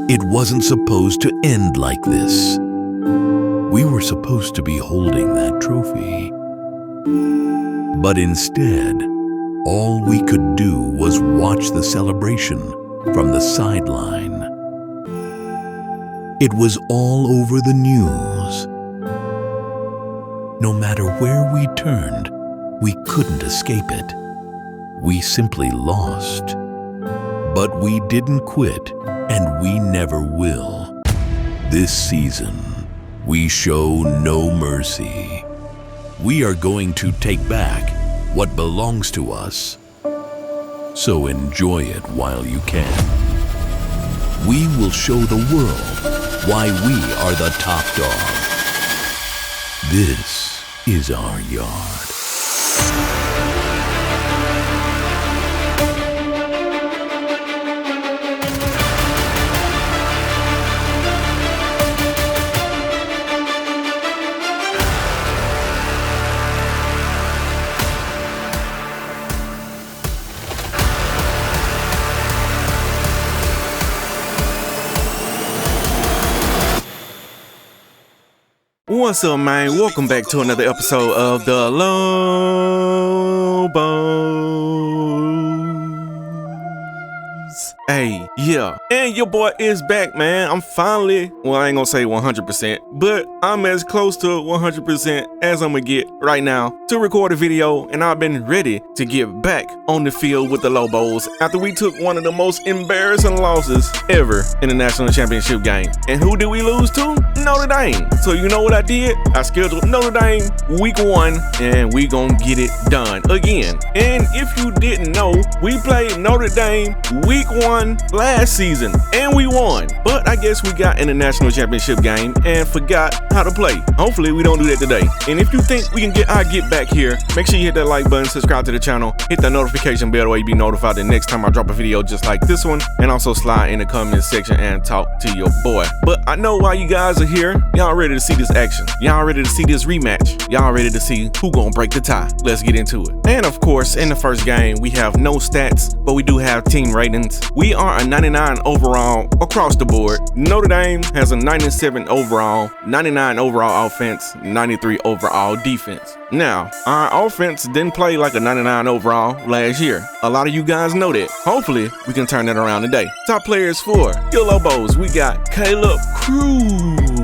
It wasn't supposed to end like this. We were supposed to be holding that trophy. But instead, all we could do was watch the celebration from the sideline. It was all over the news. No matter where we turned, we couldn't escape it. We simply lost. But we didn't quit, and we never will. This season, we show no mercy. We are going to take back what belongs to us. So enjoy it while you can. We will show the world why we are the top dog. This is our yard. What's up, man? Welcome back to another episode of the Lobos. Hey, yeah. And your boy is back, man. I'm finally, well, I ain't gonna say 100%, but I'm as close to 100% as I'm gonna get right now to record a video, and I've been ready to get back on the field with the Lobos after we took one of the most embarrassing losses ever in the national championship game. And who did we lose to? Notre Dame. So you know what I did? I scheduled Notre Dame week 1, and we gonna get it done again. And if you didn't know, we played Notre Dame week 1 last season, and we won. But I guess we got in the national championship game and forgot how to play. Hopefully we don't do that today. And if you think we can get back here, make sure you hit that like button, subscribe to the channel, hit that notification bell so you be notified the next time I drop a video just like this one, and also slide in the comment section and talk to your boy. But I know why you guys are here. Y'all ready to see this action. Y'all ready to see this rematch. Y'all ready to see who gonna break the tie. Let's get into it. And of course, in the first game, we have no stats, but we do have team ratings. We are a 99 overall across the board. Notre Dame has a 97 overall, 99 overall offense, 93 overall defense. Now, our offense didn't play like a 99 overall last year. A lot of you guys know that. Hopefully, we can turn that around today. Top players for your Lobos, we got Caleb Cruz,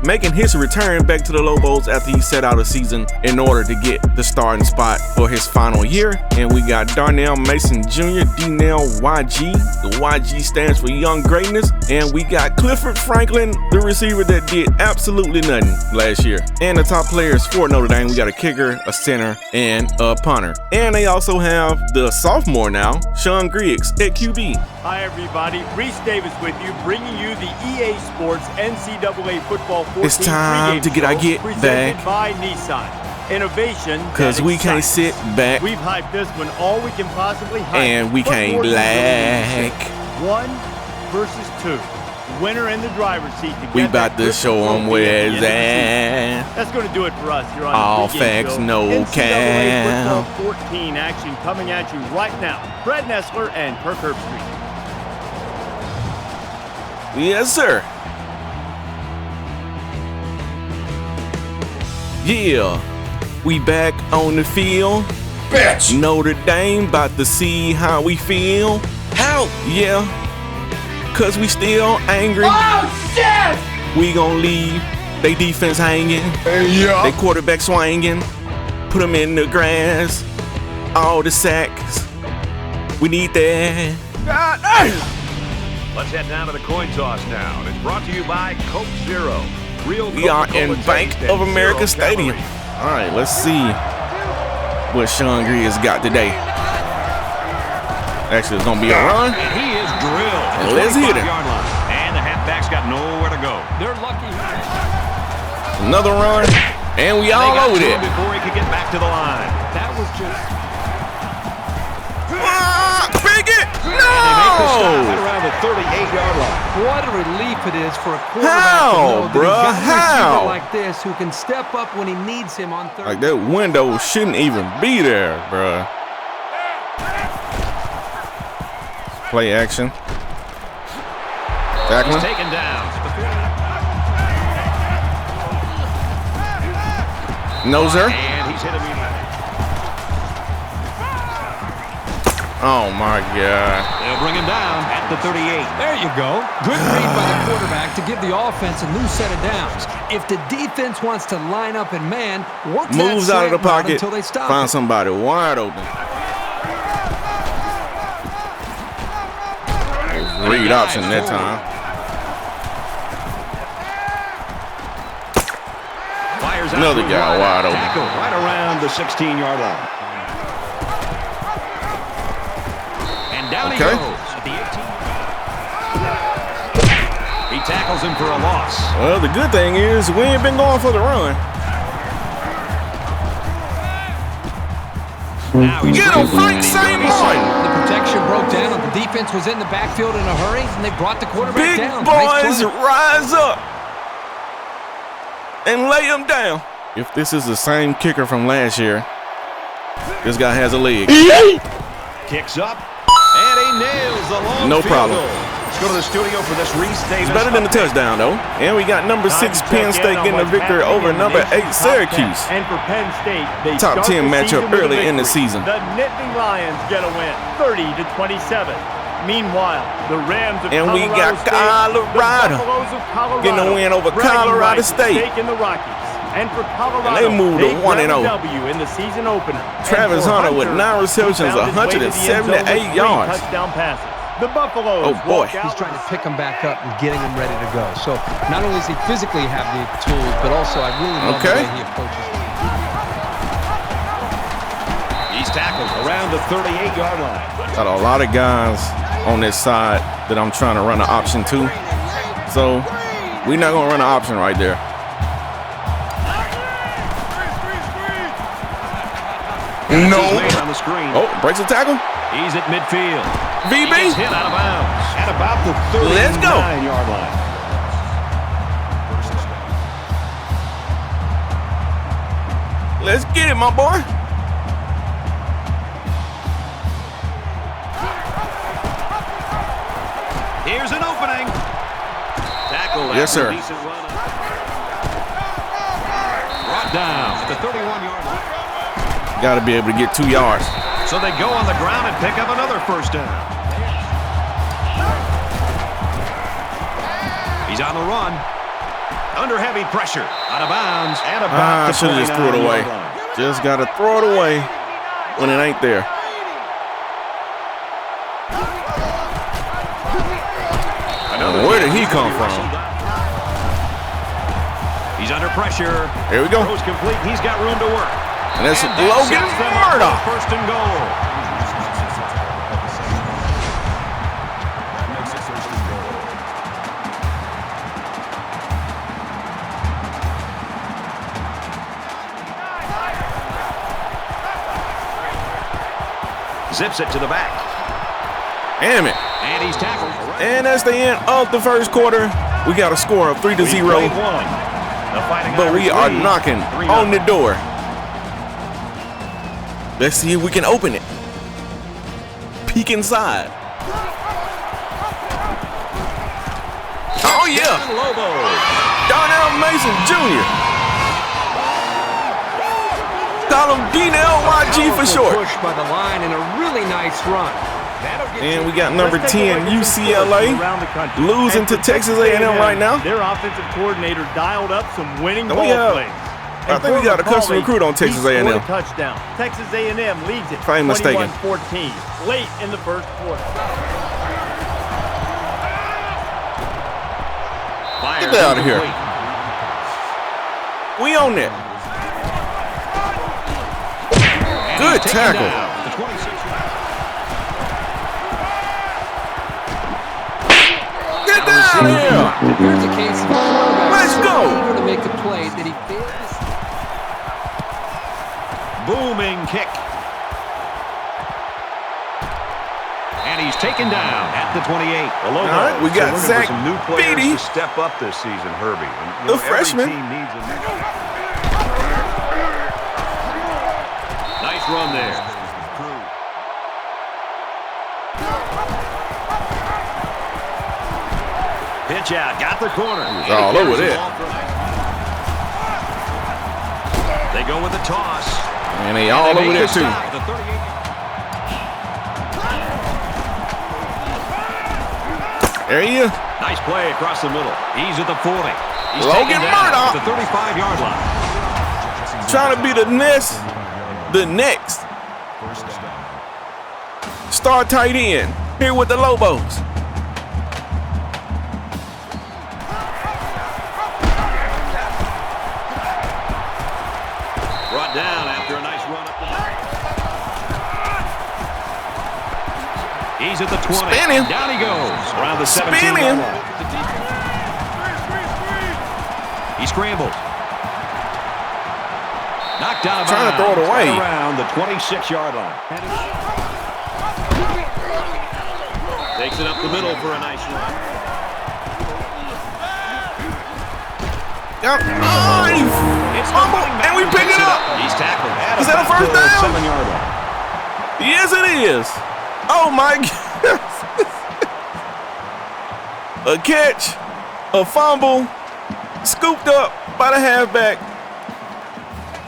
making his return back to the Lobos after he set out a season in order to get the starting spot for his final year. And we got Darnell Mason Jr., D-Nell YG. The YG stands for Young Greatness. And we got Clifford Franklin, the receiver that did absolutely nothing last year. And the top players for Notre Dame, we got a kicker, a center, and a punter. And they also have the sophomore now, Sean Griggs at QB. Hi everybody, Reese Davis with you, bringing you the EA Sports NCAA Football 14 It's time to get our get back by Nissan. Innovation, cause we can't sit back. We've hyped this one all we can possibly hype, and we can't lack. 1 versus 2. Winner in the driver's seat. We about to show them where it's at. That's going to do it for us here on all facts, no NCAA Football 14 action coming at you right now. Fred Nessler and Kirk Herbstreit. Yes, sir. Yeah, we back on the field. Bitch! Notre Dame about to see how we feel. How? Yeah, cause we still angry. Oh, shit! We gon' leave they defense hanging. Yeah. They quarterback swinging. Put them in the grass. All the sacks. We need that. God damn! Let's head down to the coin toss now. It's brought to you by Coke Zero. Real we are in Bank of America Stadium. All right, let's see what Sean Griggs got today. Actually, it's gonna be a run. And he is drilled. Let's hit it. And the halfback's got nowhere to go. They're lucky. Another run, and we all over it. Before he could get back to the line. That was just... Big it! They make the stop No! at around the 38-yard line. What a relief it is for a quarterback How, to know that bruh? he's got a How? receiver like this who can step up when he needs him on third. Like that window shouldn't even be there, bruh. Play action. Tackling. He's taken down. No, sir. And he's hit immediately. Oh, my God. They'll bring him down at the 38. There you go. Good read by the quarterback to give the offense a new set of downs. If the defense wants to line up in man, work Moves that out of the slant route pocket. until they stop Find it. somebody wide open. Read option that time. Fires out Another to guy right. wide open. Tackle right around the 16-yard line. And down he Okay. goes at the 18. He tackles him for a loss. Well, the good thing is we ain't been going for the run. Now he's Get him, Frank St. Martin. The protection broke down, and the defense was in the backfield in a hurry, and they brought the quarterback Big down. boys Nice play. rise up and lay him down. If this is the same kicker from last year, this guy has a leg. kicks up, and he nails the long No field problem. goal. Let's go to the studio for this Reese Davis. It's better than the touchdown, though. And we got number 6 Penn State getting the victory over number 8 Syracuse. And for Penn State, they Top start 10 the matchup season with a early in the victory. season. The Nittany Lions get a win, 30-27. Meanwhile, the Rams of And we Colorado got State, Colorado the Buffaloes of Colorado getting a win over bragging Colorado rights at State. stake in the Rockies. And for Colorado, And they moved to 1-0. grabbed a W in the season opener. Travis And for Hunter with 9 receptions, he found his way to the end zone with 178 3 yards. touchdown passes. The Buffaloes Oh, boy. walk out He's trying to pick them back up and getting them ready to go. So not only does he physically have the tools, but also I really love the way he approaches it. He's tackled around the 38-yard line. Got a lot of guys on this side that I'm trying to run an option to. So we're not going to run an option right there. No. On the screen. Oh, breaks the tackle. He's at midfield. VB. He gets hit out of bounds at about the 39-yard Let's go. line. Let's get it, my boy. Here's an opening. Tackle. Yes, sir. Decent run. Brought down at the 31-yard line. Got to be able to get 2 yards. So they go on the ground and pick up another first down. He's on the run. Under heavy pressure. Out of bounds. And about I should have just threw it away. Just got to throw it away when it ain't there. Where did he come from? He's under pressure. Here we go. Throws complete. He's got room to work. And that's And that Logan sets them up Murdoch. for first and goal. Zips it to the back. Damn it. And he's tackled. And that's the end of the first quarter. We got a score of 3-0. But we are knocking on the door. Let's see if we can open it. Peek inside. Oh, yeah. Lobos. Darnell Mason Jr. Call him DNLYG for short. Push by the line and a really nice run. And we got number 10 UCLA losing to Texas A&M right now. Their offensive coordinator dialed up some winning And ball we have- plays. I think we got a custom recruit on Texas A&M. He scored a touchdown. Texas A&M leads it If I ain't mistaken. 21-14 late in the first quarter. Get that out of here. We own it. Good tackle. Get down here. Here's a case of a quarterback Let's so go. eager to make a play that he failed to see. Booming kick. And he's taken down at the 28. All right, we got Zach some new players Beatty, to step up this season, Herbie. And, the every freshman. team needs a new... Nice run there. Pitch out, got the corner. He's all over that. They go with the toss. And they all over there too. There he is. Nice play across the middle. He's at the 40. He's Logan Murdoch at the 35-yard line. trying to be the next star tight end here with the Lobos. Brought down after a nice run up the middle. He's at the 20. Spinning. Down he goes. Around the 17-yard line. He scrambled. Knocked out of bounds. Trying to throw it away. Around the 26-yard line. Takes it up the middle for a nice run. Yep. Fumble, and we pick it up. He's tackled. Is that a first down? 7-yard line. Yes, it is. Oh my God. A catch, a fumble, scooped up by the halfback.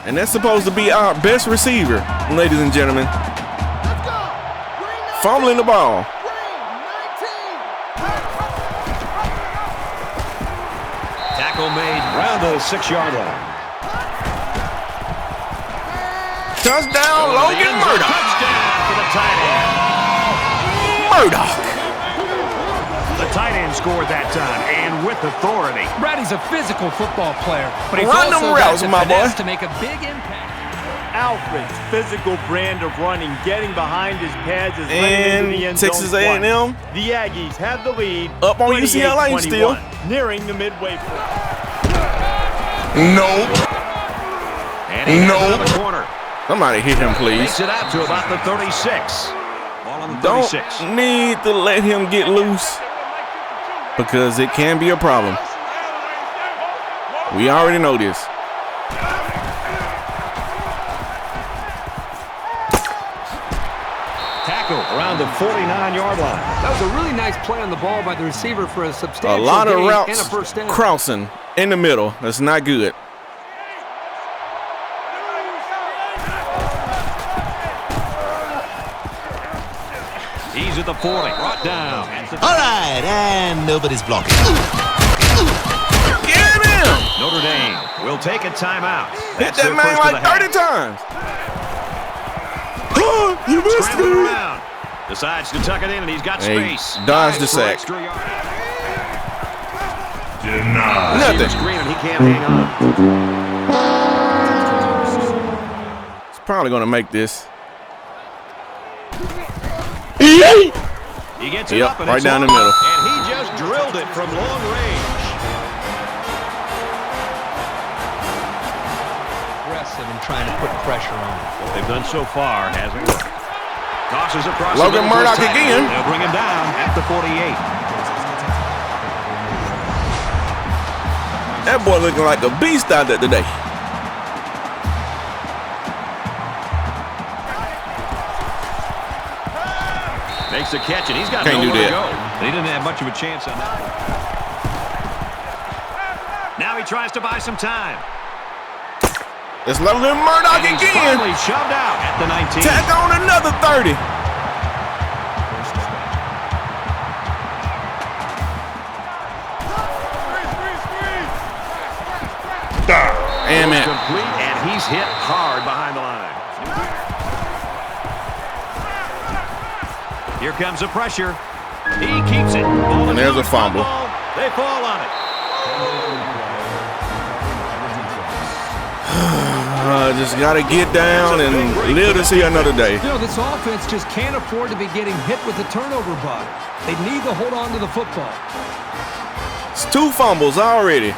And that's supposed to be our best receiver, ladies and gentlemen. Fumbling the ball. Tackle made around the 6-yard line. Touchdown, Logan Murdoch. Touchdown for the tight end. Murdoch. The tight end scored that time, and with authority. Brady's a physical football player, but he's Run them also routes, got the my boy. finesse to make a big impact. Alfred's physical brand of running, getting behind his pads, is running into the end Texas zone. A&M. The Aggies have the lead. Up on UCLA still. Nearing the midway point. Nope. And he gets out of the corner. Somebody hit him, please. Takes it out to about the 36. Ball on the 36. Don't need to let him get loose because it can be a problem. We already know this. Tackle around the 49-yard line. That was a really nice play on the ball by the receiver for a substantial A lot of gain routes and a first down. crossing in the middle. That's not good. He's at the 40. Brought down. All right, and nobody's blocking. Get him! Notre Dame will take a timeout. Hit That's that their man first of like the 30 half. times. You missed Scrambling me. around. Decides to tuck it in, and he's got Hey, space. dodge the Dives for sack. extra yard. Denied. Nothing. Screen, and he can't hang on. He's probably going to make this. He gets it Yep, up, and right it's down on. the middle. And he just drilled it from long range. Aggressive and trying to put pressure on him. They've done so far, hasn't it? Tosses across Logan the middle Murdoch to his tackle. again. They'll bring him down at the 48. That boy looking like a beast out there today. Makes the catch, and he's got Can't do nowhere to that. go. He didn't have much of a chance on that. Now he tries to buy some time. It's Logan Murdoch And he's again. finally shoved out at the 19. Tack on another 30. Damn it. Complete, and he's hit hard behind the line. Here comes the pressure. He keeps it. And there's a fumble. They fall on it. Just got to get down and live to see another day. You know, this offense just can't afford to be getting hit with the turnover bug. They need to hold on to the football. It's 2 fumbles already.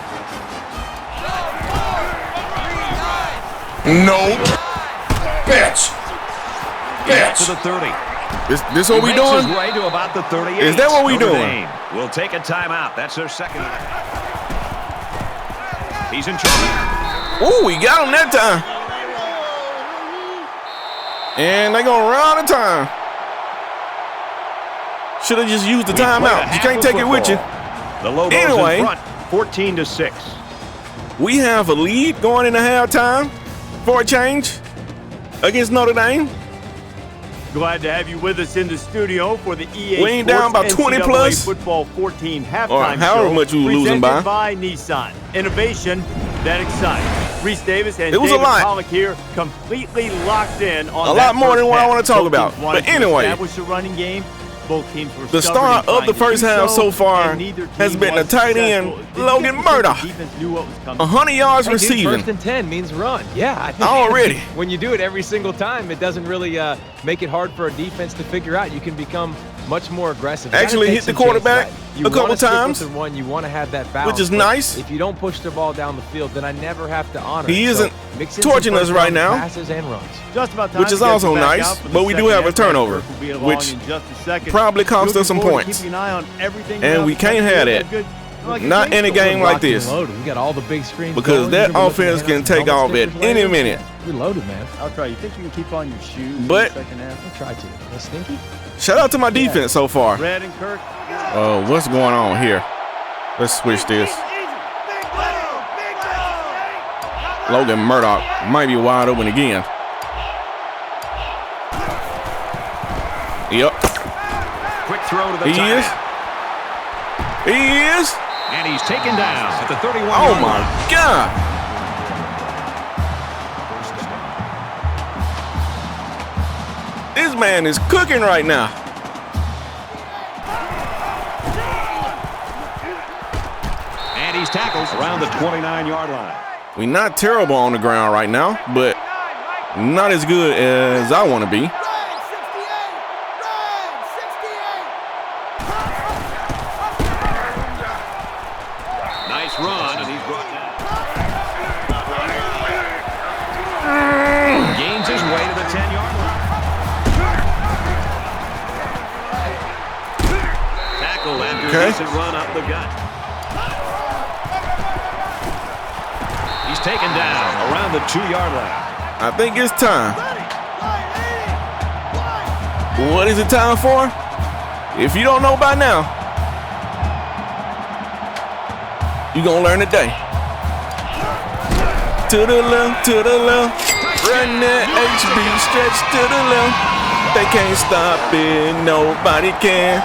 Nope. Bitch. To the 30. This what we He makes doing? his way to about the 38. Is that what we Notre doing? Dame will take a timeout. That's their second. He's in trouble. Ooh, we got him that time. And they're going to run out of time. Should have just used the timeout. You can't take it with you. The Lobos Anyway, in front, 14-6. we have a lead going into halftime for a change against Notre Dame. Glad to have you with us in the studio for the EA We ain't down Sports by 20 NCAA plus. Football 14 halftime Or however show, much you were losing presented by. by Nissan. Innovation that excites. Reese Davis and It was a David lot. Pollock here, completely locked in on A that lot more first than what I half. want to talk Both about. teams wanted But to anyway, establish a running game. Both teams were the stubborn star in of trying the to first do half so far and neither has team been the was tight end, successful. Logan Murdoch. The defense knew what was coming. 100 yards Hey, dude, receiving. 1st and 10 means run. Yeah, I think Already. when you do it every single time, it doesn't really make it hard for a defense to figure out. You can become much more aggressive. You Actually gotta hit take the some quarterback chances, right? You a couple wanna stick with times, the run. You want to have that balance, which is but nice. If you don't push the ball down the field, then I never have to honor He it. isn't So mix in some torching us first right down now. passes and runs. Just about time Which is to get also you back nice, out for the but we do second have a half. turnover, We'll be along which in just a second. probably cost Looking us some forward to points. keeping an eye on everything And else. we can't have that. Good- like Not in a game like Locked and this. loaded. We got all the big screens Because going. that You're gonna be looking offense at can us take with off stickers at any later. minute. We're loaded, man. I'll try. You think you can keep on your shoes But- in the second half? I'll try to. A stinky? Shout out to my defense so far. Red and Kirk. What's going on here? Let's switch this. Logan Murdoch might be wide open again. Yep, Quick throw to the he tight is. end. He is. And he's taken down at the 31 Oh yard my line. God. This man is cooking right now. And he's tackled around the 29-yard line. We're not terrible on the ground right now, but not as good as I want to be. Nice run, and he's brought down. Gains his way to the 10-yard line. Tackle after a decent run up the gut. He's taken down around the 2-yard line. I think it's time. What is it time for? If you don't know by now, you're going to learn today. To the left, run that HB, stretch to the left. They can't stop it, nobody can.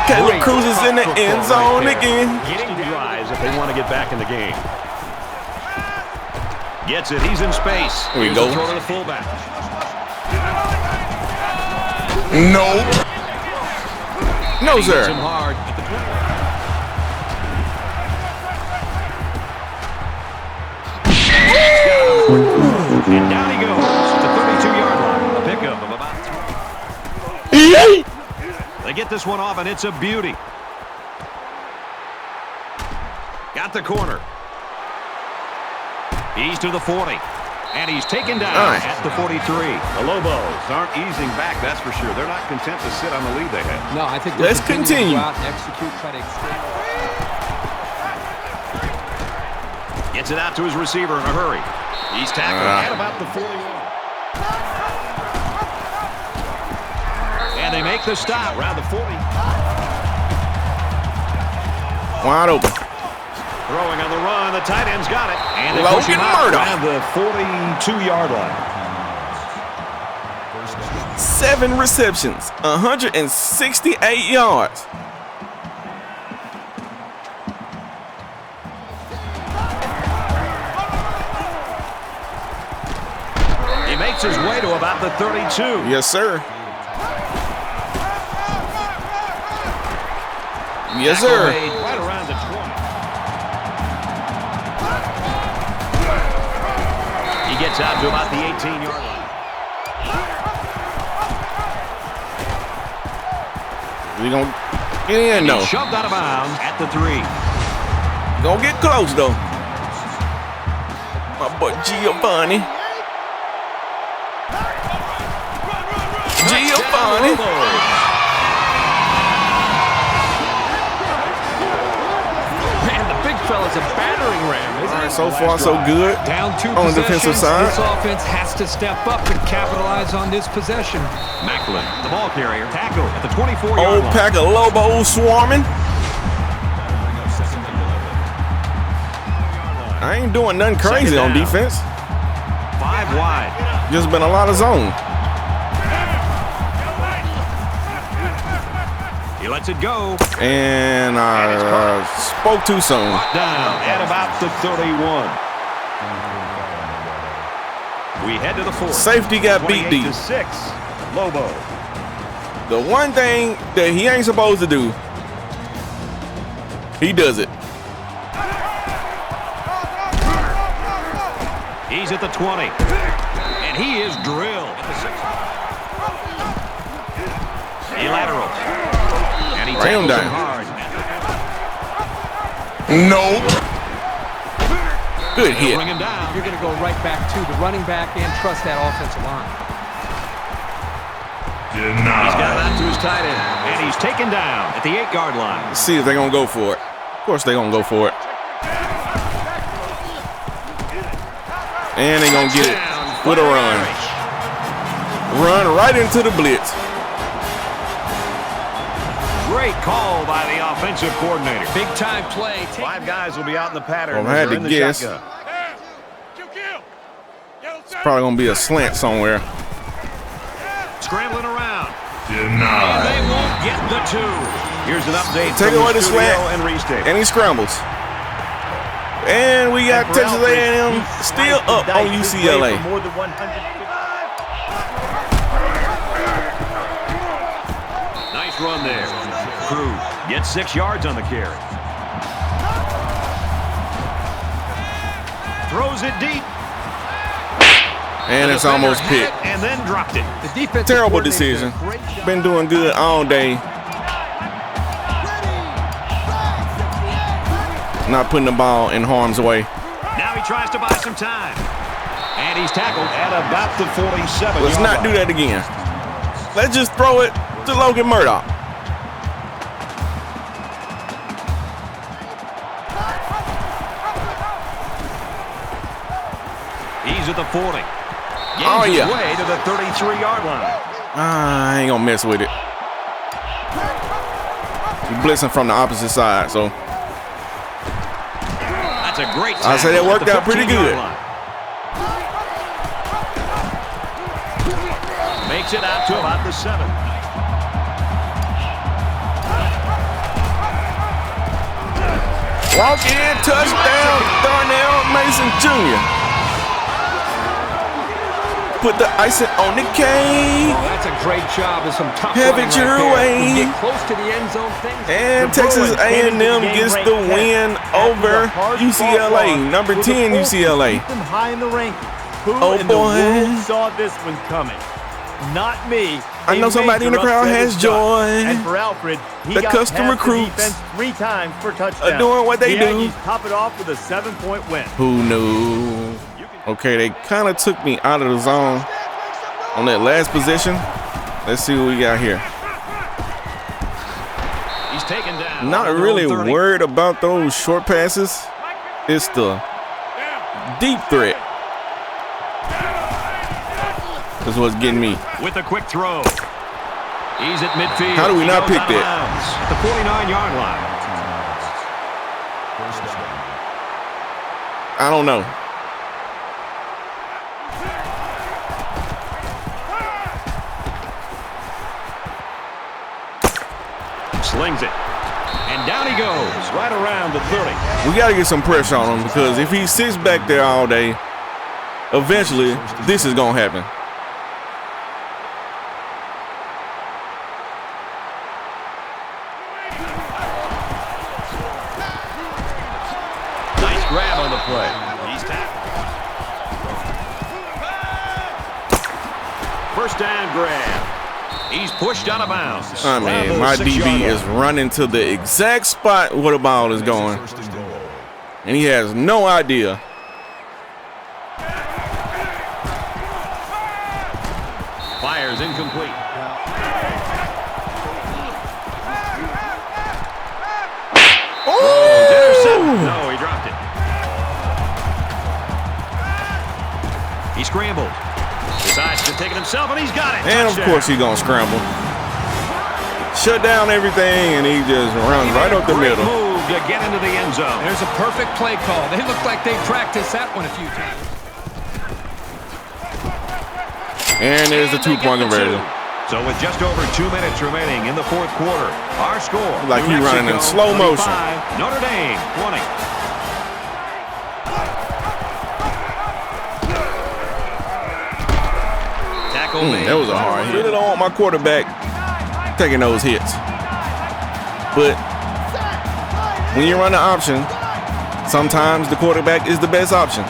Caleb Cruz is in the end zone again. Getting drives if they want to get back in the game. Gets it. He's in space. Here we Here's go. the throw to the fullback. No, He hits sir. him hard at the and down he goes at the 32-yard line. A pickup of about 3. They get this one off, and it's a beauty. Got the corner. He's to the 40. And he's taken down at the 43. The Lobos aren't easing back, that's for sure. They're not content to sit on the lead they have. No, I think they'll Let's continue. To go out and execute, try to extend. Gets it out to his receiver in a hurry. He's tackled at about the 41. And they make the stop around the 40. Wide open. Throwing on the run, the tight end's got it. And they Logan push him out Murdoch. around the 42-yard line. 7 receptions, 168 yards. He makes his way to about the 32. Yes, sir. Yes, Tackle sir. made right around the 20. He gets out to about the 18-yard line. We gonna get in though. He's shoved out of bounds at the 3. Gonna get close though. My boy Giovanni. Giovanni. Man, the big fella's a battering ram, All isn't right, he? so far so good. Down 2 on the defensive possessions, side. this offense has to step up and capitalize on this possession. Macklin, the ball carrier, tackle at the 24-yard Old line. pack of Lobos swarming. I ain't doing nothing crazy on defense. 5 wide. Just been a lot of zone. He lets it go. And I spoke too soon. Down at about the 31. We head to the 4th. Safety got beat deep. 6. Lobos. The one thing that he ain't supposed to do, he does it. He's at the 20. And he is drilled. He laterals. And he tackles him hard. Nope. Good hit. Bring him down. You're going to go right back to the running back and trust that offensive line. Denied. He's got it out to his tight end. And he's taken down at the 8-yard line. Let's see if they're going to go for it. Of course they're going to go for it. And they're going to get it with a run. Run right into the blitz. Great call by the offensive coordinator. Big time play. 5 guys will be out in the pattern. Well, I had to guess. It's probably going to be a slant somewhere. Scrambling around. Denied. They won't get the 2. Here's an update. Take from away the studio slant, and restate. and he scrambles. And we got Texas A&M still up on UCLA. More than 150. Nice run there. Crew gets 6 yards on the carry. Throws it deep. And it's almost picked. And then dropped it. The defensive Terrible coordinator did a decision. great job. Been doing good all day. Not putting the ball in harm's way. Now he tries to buy some time. And he's tackled at about the 47. Let's not do that again. Let's just throw it to Logan Murdoch. He's at the 40. Oh, Gains his yeah. way to the 33-yard line. I ain't gonna mess with it. He's blitzing from the opposite side, so That's a great I say that tackle at worked the out pretty 15-yard good. line. Makes it out to about the 7. walk in, touchdown, Darnell Mason Jr. Put the icing on the cake. Oh, that's a great job of some tough Have running it your right there. way. You get close to the end zone, things. And Texas A&M gets the win over UCLA. Number 10 UCLA. Keep them high in the rankings. Who Oh, in the boy. world saw this one coming? Not me. I know A somebody in the major crowd upset has is done. joy. And for Alfred, he The got custom past the recruits defense 3 times for touchdowns. doing what they the do. Aggies top it off with a 7-point win. Who knew? Okay, they kind of took me out of the zone on that last possession. Let's see what we got here. He's taken down. Not really worried about those short passes. It's the deep threat. That's what's getting me. With a quick throw. He's at midfield. How do we not He goes pick out of that? bounds at the 49-yard line. I don't know. Slings it. And down he goes, right around the 30. We got to get some pressure on him because if he sits back there all day, eventually this is going to happen. Nice grab on the play. He's tackled. First down grab. He's pushed out of bounds. I mean, my DB is running to the exact spot where the ball is going, and he has no idea. Fires incomplete. Oh! No, he dropped it. He scrambled. Decides to take it himself, and he's got it. And of Touchdown. course he's going to scramble. Shut down everything, and he just runs right up the Great middle. move to get into the end zone. There's a perfect play call. They look like they practiced that one a few times. And there's the two-point conversion. So with just over 2 minutes remaining in the fourth quarter, our score, like New you running in Mexico, slow motion. 35, Notre Dame 20. That was a hard hit. I really don't want my quarterback taking those hits. But when you run the option, sometimes the quarterback is the best option.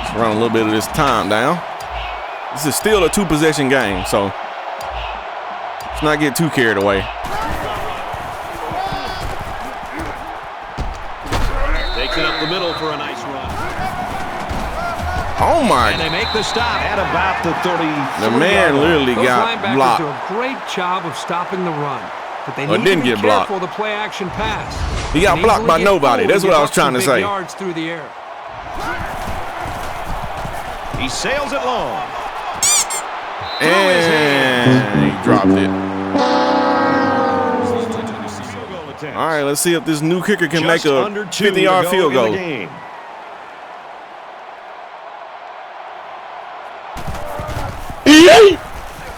Let's run a little bit of this time down. This is still a two-possession game, so let's not get too carried away. Takes it up the middle for a nice run. Oh my! And they make the stop at about the 30. The man literally got blocked. Do a great job of stopping the run, but they Or need didn't to be get blocked. careful the play action pass. He got blocked by nobody. That's what I was trying to say. Yards through the air. He sails it long. And he dropped it. All right, let's see if this new kicker can make a 50-yard field goal.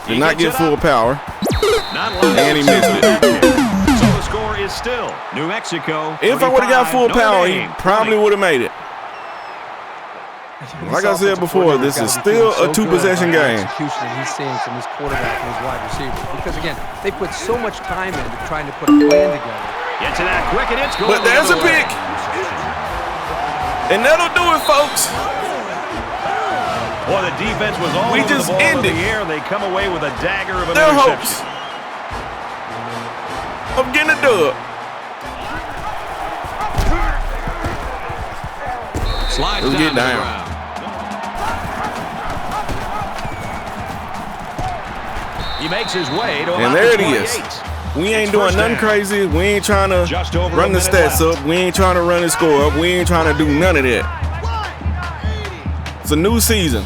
Did not get full power. And he missed it. So the score is still New Mexico. If I would have got full power, he probably would have made it. Like I said before, this is still a two-possession game. Execution he's seeing from his quarterback and his wide receiver. Because again, they put so much time into trying to put a plan together. Get to that quick and it's going. But there's a pick. And that'll do it, folks. Boy, the defense was all over just the ball ended in the air, and they come away with a dagger of an their interception. hopes of getting a dub. Slides Let's get down. down. He makes his way to And about there the it is. 28. We ain't It's doing first nothing down. crazy. We ain't trying to Just over run a the minute stats left. up. We ain't trying to run the score up. We ain't trying to do none of that. It's a new season.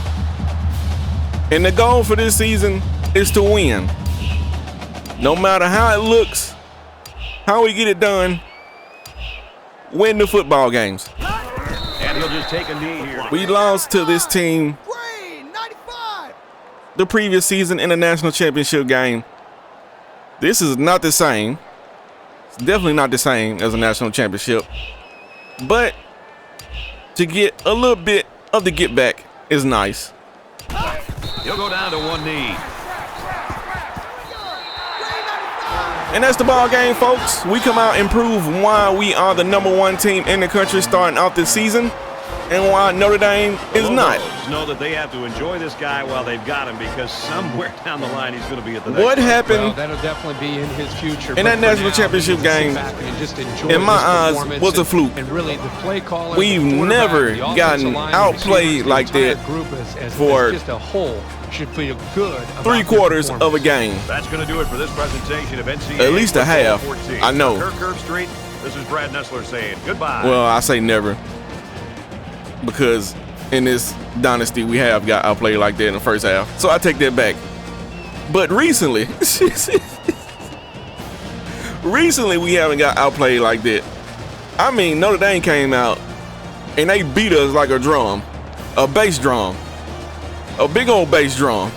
And the goal for this season is to win. No matter how it looks, how we get it done, win the football games. And he'll just take a knee here. We lost to this team the previous season in the national championship game. This is not the same. It's definitely not the same as a national championship. But to get a little bit of the get back is nice. He'll go down to one knee. And that's the ball game, folks. We come out and prove why we are the #1 team in the country starting off this season and why Notre Dame is not. Know that they have to enjoy this guy while they've got him, because somewhere down the line he's going to be at the next What level. happened Well, that'll definitely be in his future. in that national championship game, in my eyes, was a fluke. And really, the play caller, We've the quarterback, never the offensive gotten line, the outplayed receivers, the like entire that group as for just a whole should feel good about 3/4 their of a game. That's going to do it for this presentation of NCAA. At least a half. 14. I know. Kirk Street, this is Brad Nessler saying goodbye. Well, I say never, because in this dynasty we have got outplayed like that in the first half. So I take that back. But recently, we haven't got outplayed like that. I mean, Notre Dame came out and they beat us like a drum, a bass drum, a big old bass drum.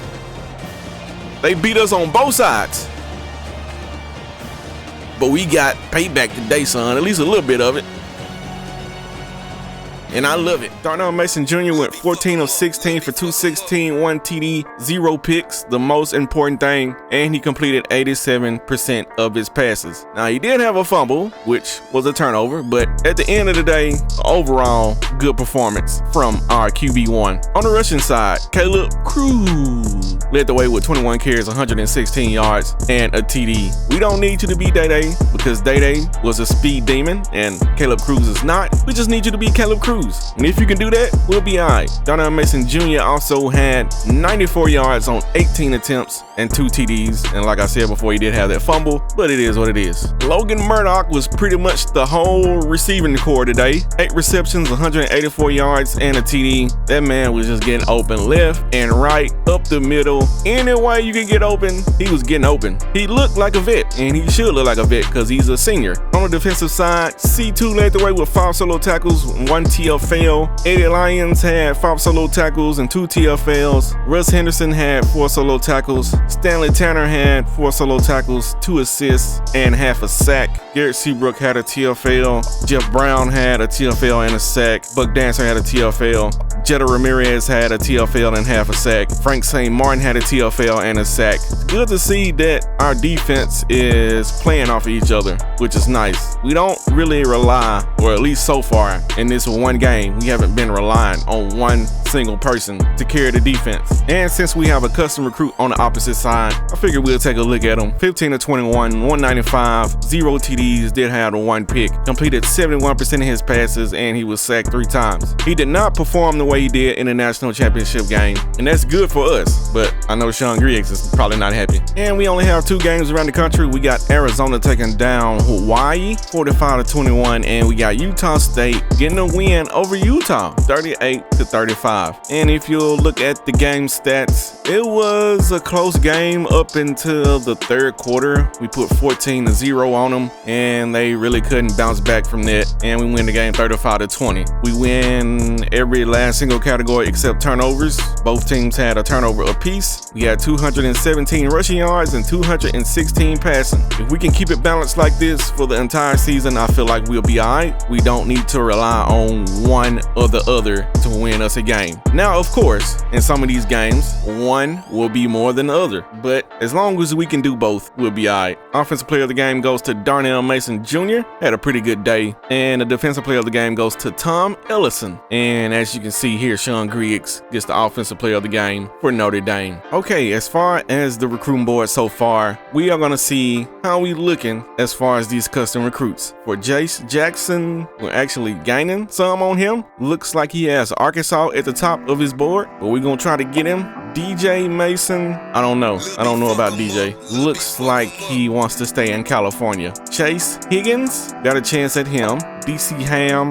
They beat us on both sides. But we got payback today, son, at least a little bit of it. And I love it. Darnell Mason Jr. went 14 of 16 for 216, 1 TD, 0 picks, the most important thing, and he completed 87% of his passes. Now, he did have a fumble, which was a turnover, but at the end of the day, overall, good performance from our QB1. On the rushing side, Caleb Cruz led the way with 21 carries, 116 yards, and a TD. We don't need you to be Day-Day, because Day-Day was a speed demon, and Caleb Cruz is not. We just need you to be Caleb Cruz. cruise. And if you can do that, we'll be all right. Darnell Mason Jr. also had 94 yards on 18 attempts and 2 TDs. And like I said before, he did have that fumble, but it is what it is. Logan Murdoch was pretty much the whole receiving core today. 8 receptions, 184 yards, and a TD. That man was just getting open left and right, up the middle. Any way you can get open, he was getting open. He looked like a vet, and he should look like a vet because he's a senior. On the defensive side, C2 led the way with 5 solo tackles, 1 TFL. Eddie Lyons had 5 solo tackles and 2 TFLs. Russ Henderson had 4 solo tackles. Stanley Tanner had 4 solo tackles, 2 assists, and half a sack. Garrett Seabrook had a TFL. Jeff Brown had a TFL and a sack. Buck Dancer had a TFL. Jetta Ramirez had a TFL and half a sack. Frank St. Martin had a TFL and a sack. It's good to see that our defense is playing off of each other, which is nice. We don't really rely, or at least so far in this one game, we haven't been relying on one single person to carry the defense. And since we have a custom recruit on the opposite side, I figured we'll take a look at him. 15 of 21, 195, 0 TDs, did have 1 pick, completed 71% of his passes, and he was sacked 3 times. He did not perform the way he did in the national championship game, and that's good for us, but I know Sean Griggs is probably not happy. And we only have 2 games around the country. We got Arizona taking down Hawaii, 45 to 21, and we got Utah State getting a win over Utah, 38 to 35. And if you look at the game stats, it was a close game up until the 3rd quarter. We put 14 to 0 on them, and they really couldn't bounce back from that, and we win the game 35 to 20. We win every last single category except turnovers. Both teams had a turnover apiece. We had 217 rushing yards and 216 passing. If we can keep it balanced like this for the entire season, I feel like we'll be alright. We don't need to rely on one or the other to win us a game. Now, of course, in some of these games, one will be more than the other, but as long as we can do both, we'll be alright. Offensive player of the game goes to Darnell Mason Jr. Had a pretty good day. And the defensive player of the game goes to Tom Ellison. And as you can see here, Sean Griggs gets the offensive player of the game for Notre Dame. Okay, as far as the recruiting board so far, we are going to see how we looking as far as these custom recruits. For Jace Jackson, we're actually gaining some on him. Looks like he has Arkansas at the top of his board, but we're going to try to get him. DJ Mason, I don't know about DJ. Looks like he wants to stay in California. Chase Higgins, got a chance at him. DC Ham,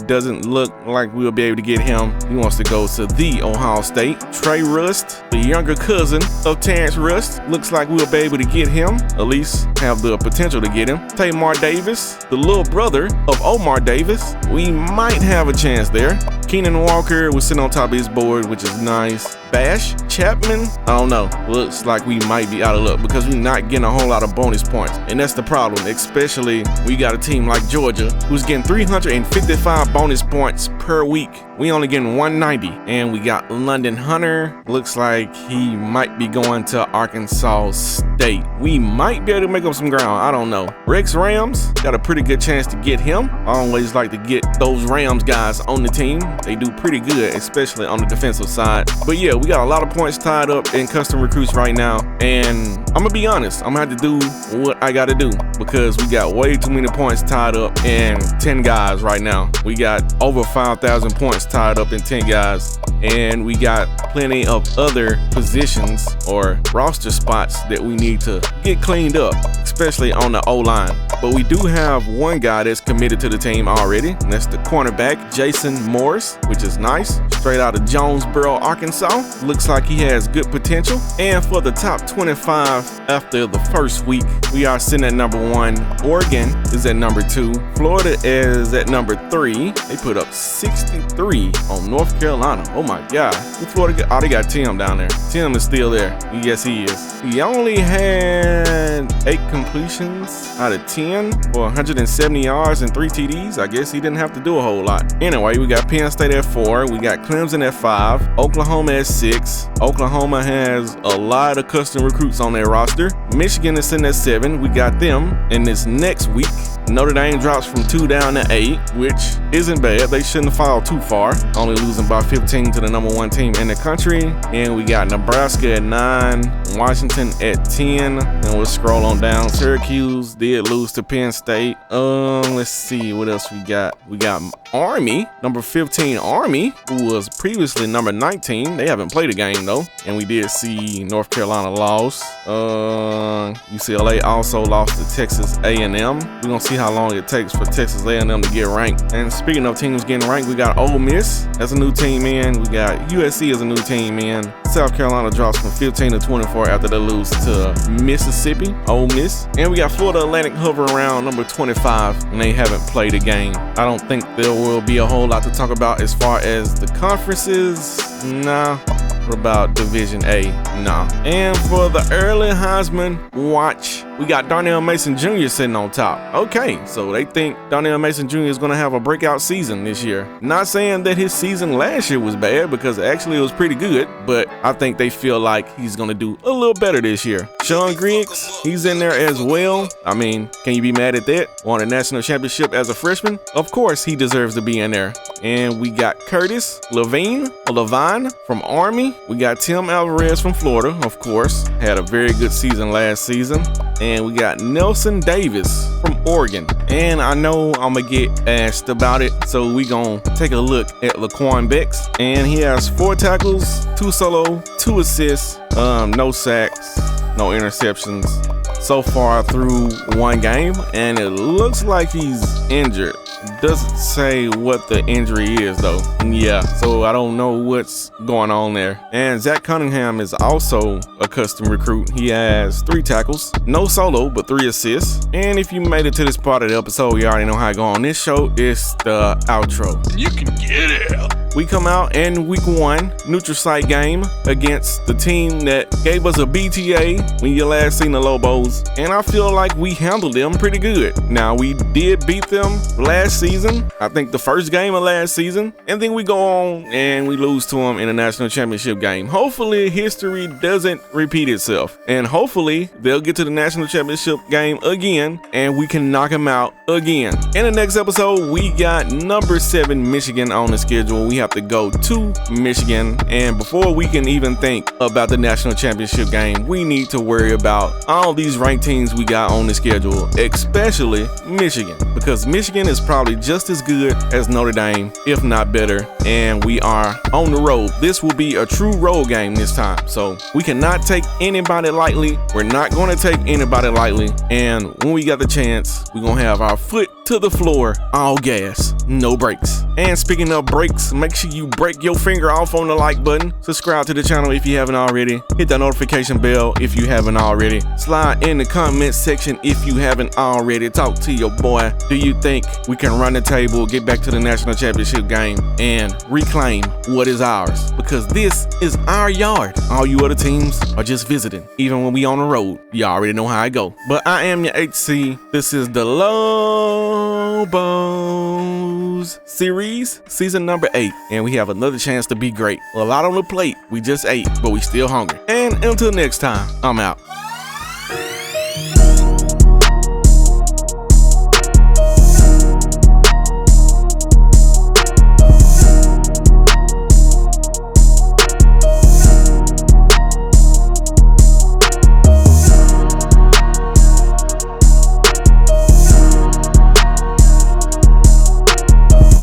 doesn't look like we'll be able to get him. He wants to go to the Ohio State. Trey Rust, the younger cousin of Terrence Rust, looks like we'll be able to get him, at least have the potential to get him. Tamar Davis, the little brother of Omar Davis, we might have a chance there. Keenan Walker was sitting on top of his board, which is nice. Bash Chapman, I don't know. Looks like we might be out of luck because we're not getting a whole lot of bonus points. And that's the problem, especially we got a team like Georgia who's getting 355 bonus points per week. We only getting 190. And we got London Hunter. Looks like he might be going to Arkansas State. We might be able to make up some ground. I don't know. Rex Rams, got a pretty good chance to get him. I always like to get those Rams guys on the team. They do pretty good, especially on the defensive side. But yeah, we got a lot of points tied up in custom recruits right now. And I'm gonna be honest, I'm gonna have to do what I gotta do because we got way too many points tied up in 10 guys right now. We got over 5,000 points tied up in 10 guys. And we got plenty of other positions or roster spots that we need to get cleaned up, especially on the O-line. But we do have one guy that's committed to the team already, and that's the cornerback, Jason Morris, which is nice. Straight out of Jonesboro, Arkansas. Looks like he has good potential. And for the top 25 after the first week, we are sitting at number 1. Oregon is at number 2. Florida is at number 3. They put up 63 on North Carolina. Oh my God. Florida, they got Tim down there. Tim is still there. Yes, he is. He only had 8 completions out of 10 for 170 yards and 3 TDs. I guess he didn't have to do a whole lot. Anyway, we got Penn State at 4. We got Clemson at 5. Oklahoma at 6. Oklahoma has a lot of custom recruits on their roster. Michigan is sitting at 7. We got them in this next week. Notre Dame drops from 2 down to 8, which isn't bad. They shouldn't fall too far, only losing by 15 to the number 1 team in the country. And we got Nebraska at 9, Washington at 10, and we'll scroll on down. Syracuse did lose to Penn State. Let's see what else we got. We got Army, number 15 Army, who was previously number 19. They haven't played a game though. And we did see North Carolina lost. UCLA also lost to Texas A&M. We're gonna see how long it takes for Texas A&M to get ranked. And speaking of teams getting ranked, we got Ole Miss as a new team in. We got USC as a new team in. South Carolina drops from 15 to 24 after they lose to Mississippi, Ole Miss. And we got Florida Atlantic hovering around number 25, and they haven't played a game. I don't think there will be a whole lot to talk about as far as the conferences. Nah. What about Division A? Nah. And for the early Heisman watch, we got Darnell Mason Jr. sitting on top. Okay, so they think Darnell Mason Jr. is going to have a breakout season this year. Not saying that his season last year was bad, because actually it was pretty good, but I think they feel like he's going to do a little better this year. Sean Griggs, he's in there as well. I mean, can you be mad at that? Won a national championship as a freshman. Of course, he deserves to be in there. And we got Curtis Levine from Army. We got Tim Alvarez from Florida, of course. Had a very good season last season. And we got Nelson Davis from Oregon. And I know I'm going to get asked about it, so we going to take a look at Laquan Becks. And he has 4 tackles, 2 solo, 2 assists, no sacks, no interceptions so far through 1 game. And it looks like he's injured. Doesn't say what the injury is though. Yeah, so I don't know what's going on there. And Zach Cunningham is also a custom recruit. He has 3 tackles, no solo, but 3 assists. And if you made it to this part of the episode, you already know how I go on this show. It's the outro. You can get it. We come out in week 1, neutral site game against the team that gave us a BTA when you last seen the Lobos. And I feel like we handled them pretty good. Now, we did beat them last season, I think the first game of last season. And then we go on and we lose to them in a national championship game. Hopefully, history doesn't repeat itself. And hopefully, they'll get to the national championship game again and we can knock them out again. In the next episode, we got number 7 Michigan on the schedule. We have to go to Michigan, and before we can even think about the national championship game, we need to worry about all these ranked teams we got on the schedule, especially Michigan, because Michigan is probably just as good as Notre Dame, if not better, and we are on the road. This will be a true road game this time, so we cannot take anybody lightly. We're not going to take anybody lightly, and when we got the chance, we're going to have our foot to the floor, all gas, no brakes. And speaking of brakes, make sure you break your finger off on the like button. Subscribe to the channel if you haven't already. Hit that notification bell if you haven't already. Slide in the comment section if you haven't already. Talk to your boy. Do you think we can run the table, get back to the national championship game, and reclaim what is ours? Because this is our yard. All you other teams are just visiting. Even when we on the road, you already know how I go. But I am your HC. This is the Lobos series, season number 8, and we have another chance to be great. A lot on the plate. We just ate, but we still hungry. And until next time, I'm out.